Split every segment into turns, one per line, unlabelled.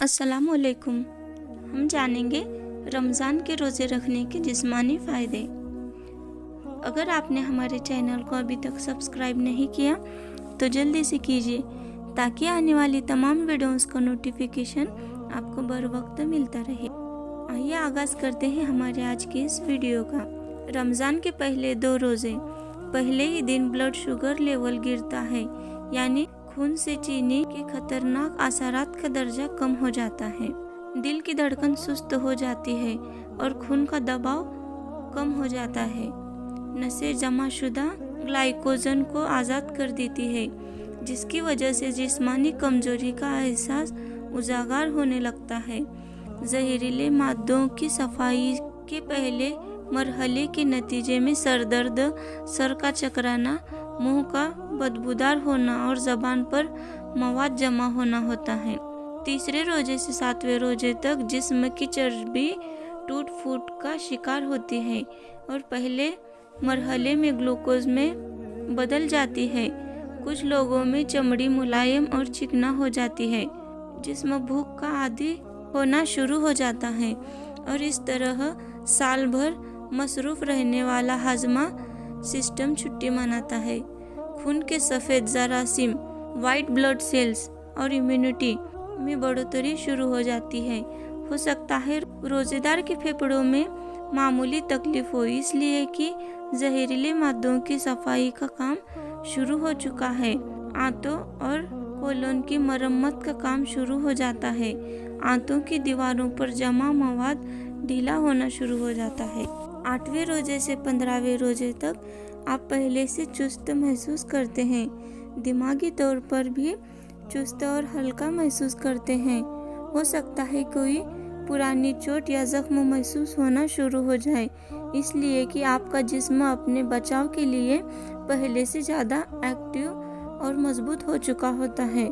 अस्सलाम वालेकुम। हम जानेंगे रमज़ान के रोज़े रखने के जिस्मानी फ़ायदे। अगर आपने हमारे चैनल को अभी तक सब्सक्राइब नहीं किया तो जल्दी से कीजिए ताकि आने वाली तमाम वीडियोस का नोटिफिकेशन आपको बर वक्त मिलता रहे। आइए आगाज़ करते हैं हमारे आज के इस वीडियो का। रमज़ान के पहले 2 रोज़े, पहले ही दिन ब्लड शुगर लेवल गिरता है, यानी खून से चीनी के खतरनाक असरात का दर्जा कम हो जाता है। दिल की धड़कन सुस्त हो जाती है और खून का दबाव कम हो जाता है। नसें जमा शुदा ग्लाइकोजन को आज़ाद कर देती है, जिसकी वजह से जिस्मानी कमजोरी का एहसास उजागर होने लगता है। जहरीले मादों की सफाई के पहले मरहले के नतीजे में सर दर्द, सर का चकराना, मुंह का बदबूदार होना और जबान पर मवाद जमा होना होता है। तीसरे रोजे से 7वें रोजे तक जिस्म की चर्बी टूट फूट का शिकार होती है और पहले मरहले में ग्लूकोज में बदल जाती है। कुछ लोगों में चमड़ी मुलायम और चिकना हो जाती है, जिस्म भूख का आदी होना शुरू हो जाता है और इस तरह साल भर मसरूफ रहने वाला हाजमा सिस्टम छुट्टी मनाता है। खून के सफ़ेद जरासीम, वाइट ब्लड सेल्स और इम्यूनिटी में बढ़ोतरी शुरू हो जाती है। हो सकता है रोजेदार के फेफड़ों में मामूली तकलीफ हो, इसलिए कि जहरीले मादों की सफाई का काम शुरू हो चुका है। आंतों और कोलन की मरम्मत का काम शुरू हो जाता है। आंतों की दीवारों पर जमा मवाद ढीला होना शुरू हो जाता है। 8वें रोजे से 15वें रोजे तक आप पहले से चुस्त महसूस करते हैं। दिमागी तौर पर भी चुस्त और हल्का महसूस करते हैं। हो सकता है कोई पुरानी चोट या जख्म महसूस होना शुरू हो जाए, इसलिए कि आपका जिस्म अपने बचाव के लिए पहले से ज़्यादा एक्टिव और मजबूत हो चुका होता है।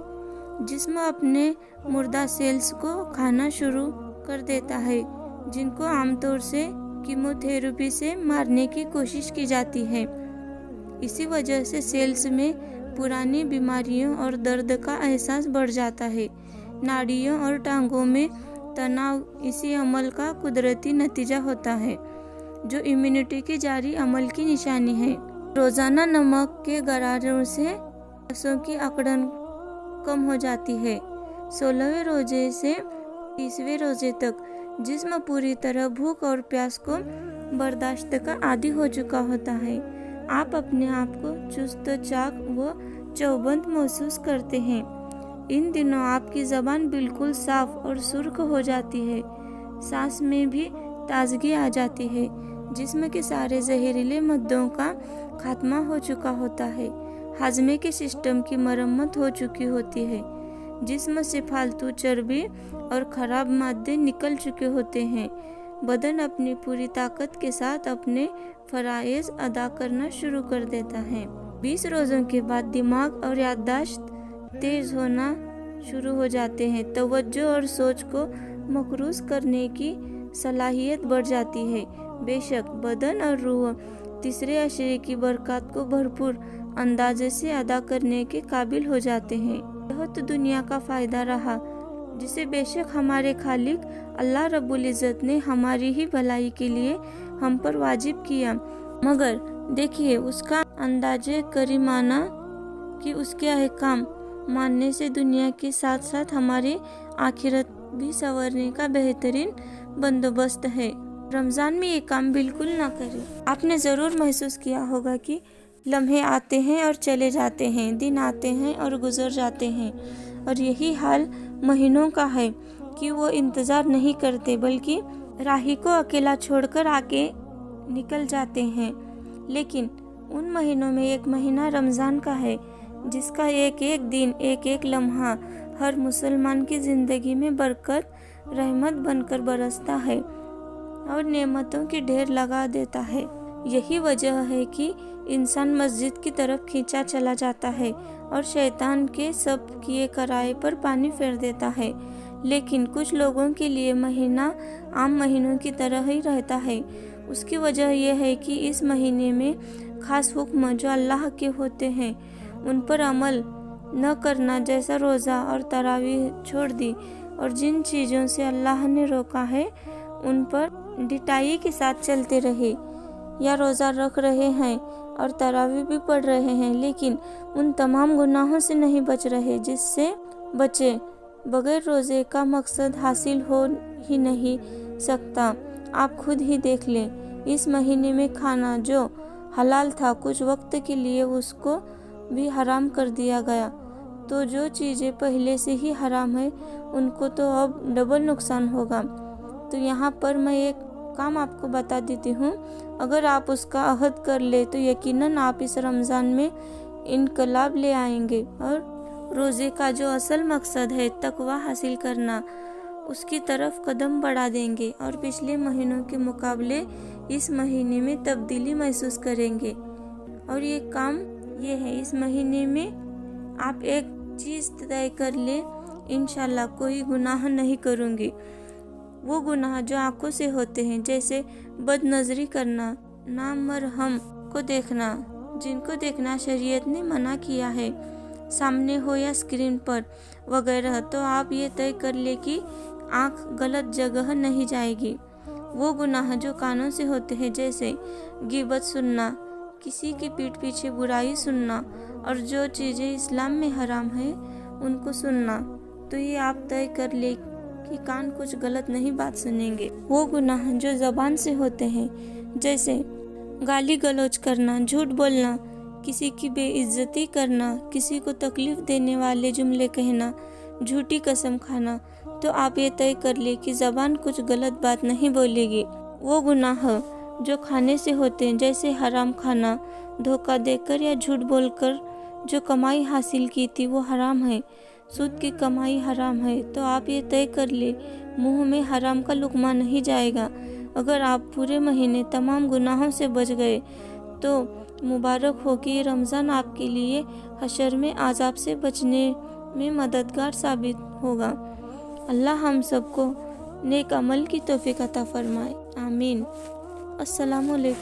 जिस्म अपने मुर्दा सेल्स को खाना शुरू कर देता है, जिनको आमतौर से कीमोथेरेपी से मारने की कोशिश की जाती है। इसी वजह से सेल्स में पुरानी बीमारियों और दर्द का एहसास बढ़ जाता है। नाड़ियों और टांगों में तनाव इसी अमल का कुदरती नतीजा होता है, जो इम्यूनिटी के जारी अमल की निशानी है। रोजाना नमक के गरारों से नसों की अकड़न कम हो जाती है। 16वें रोजे से 30वें रोजे तक जिस्म पूरी तरह भूख और प्यास को बर्दाश्त का आदी हो चुका होता है। आप अपने आप को चुस्त, चाक व चौबंद महसूस करते हैं। इन दिनों आपकी जबान बिल्कुल साफ और सुर्ख हो जाती है। सांस में भी ताजगी आ जाती है। जिस्म के सारे जहरीले मद्दों का खात्मा हो चुका होता है। हाजमे के सिस्टम की मरम्मत हो चुकी होती है। जिस्म से फालतू चर्बी और खराब मादे निकल चुके होते हैं। बदन अपनी पूरी ताकत के साथ अपने फराइज अदा करना शुरू कर देता है। 20 रोज़ों के बाद दिमाग और याददाश्त तेज होना शुरू हो जाते हैं। तवज्जो और सोच को मकरूज करने की सलाहियत बढ़ जाती है। बेशक बदन और रूह तीसरे अशरे की बरकत को भरपूर अंदाजे से अदा करने के काबिल हो जाते हैं। यह तो दुनिया का फ़ायदा रहा, जिसे बेशक हमारे खालिक अल्लाह रब्बुल इज़्ज़त ने हमारी ही भलाई के लिए हम पर वाजिब किया। मगर देखिए उसका अंदाजे करीमाना कि उसके अहकाम मानने से दुनिया के साथ साथ हमारी आखिरत भी संवरने का बेहतरीन बंदोबस्त है। रमज़ान में ये काम बिल्कुल ना करें। आपने ज़रूर महसूस किया होगा कि लम्हे आते हैं और चले जाते हैं, दिन आते हैं और गुजर जाते हैं, और यही हाल महीनों का है कि वो इंतज़ार नहीं करते बल्कि राही को अकेला छोड़कर आके निकल जाते हैं। लेकिन उन महीनों में एक महीना रमज़ान का है, जिसका एक एक दिन, एक एक लम्हा हर मुसलमान की ज़िंदगी में बरकत, रहमत बनकर बरसता है और नेमतों की ढेर लगा देता है। यही वजह है कि इंसान मस्जिद की तरफ खींचा चला जाता है और शैतान के सब किए कराए पर पानी फेर देता है। लेकिन कुछ लोगों के लिए महीना आम महीनों की तरह ही रहता है। उसकी वजह यह है कि इस महीने में खास हुक्म जो अल्लाह के होते हैं उन पर अमल न करना, जैसा रोज़ा और तरावीह छोड़ दी और जिन चीज़ों से अल्लाह ने रोका है उन पर डिटाई के साथ चलते रहे। या रोज़ा रख रहे हैं और तरावी भी पढ़ रहे हैं, लेकिन उन तमाम गुनाहों से नहीं बच रहे जिससे बचे बगैर रोज़े का मकसद हासिल हो ही नहीं सकता। आप खुद ही देख लें, इस महीने में खाना जो हलाल था कुछ वक्त के लिए उसको भी हराम कर दिया गया, तो जो चीज़ें पहले से ही हराम है उनको तो अब डबल नुकसान होगा। तो यहाँ पर मैं एक काम आपको बता देती हूँ, अगर आप उसका अहद कर ले तो यकीनन आप इस रमज़ान में इनकलाब ले आएंगे और रोज़े का जो असल मकसद है तकवा हासिल करना, उसकी तरफ कदम बढ़ा देंगे और पिछले महीनों के मुकाबले इस महीने में तब्दीली महसूस करेंगे। और ये काम ये है, इस महीने में आप एक चीज़ तय कर ले, इंशाल्लाह कोई गुनाह नहीं करूँगी। वो गुनाह जो आंखों से होते हैं, जैसे बदनजरी करना, नामरहम को देखना, जिनको देखना शरीयत ने मना किया है, सामने हो या स्क्रीन पर वगैरह, तो आप ये तय कर ले कि आँख गलत जगह नहीं जाएगी। वो गुनाह जो कानों से होते हैं, जैसे गिबत सुनना, किसी की पीठ पीछे बुराई सुनना और जो चीज़ें इस्लाम में हराम है उनको सुनना, तो ये आप तय कर ले कि कान कुछ गलत नहीं बात सुनेंगे। वो गुनाह जो ज़बान से होते हैं, जैसे गाली गलौज करना, झूठ बोलना, किसी की बेइज्जती करना, किसी को तकलीफ देने वाले जुमले कहना, झूठी कसम खाना, तो आप ये तय कर ले कि ज़बान कुछ गलत बात नहीं बोलेगी। वो गुनाह जो खाने से होते हैं, जैसे हराम खाना, धोखा देकर या झूठ बोलकर जो कमाई हासिल की थी वो हराम है, सूद की कमाई हराम है, तो आप ये तय कर ले मुंह में हराम का लुकमा नहीं जाएगा। अगर आप पूरे महीने तमाम गुनाहों से बच गए तो मुबारक हो कि रमज़ान आपके लिए हशर में आज़ाब से बचने में मददगार साबित होगा। अल्लाह हम सबको नेक अमल की तौफीक अता फरमाए। आमीन। अस्सलामु अलैकुम।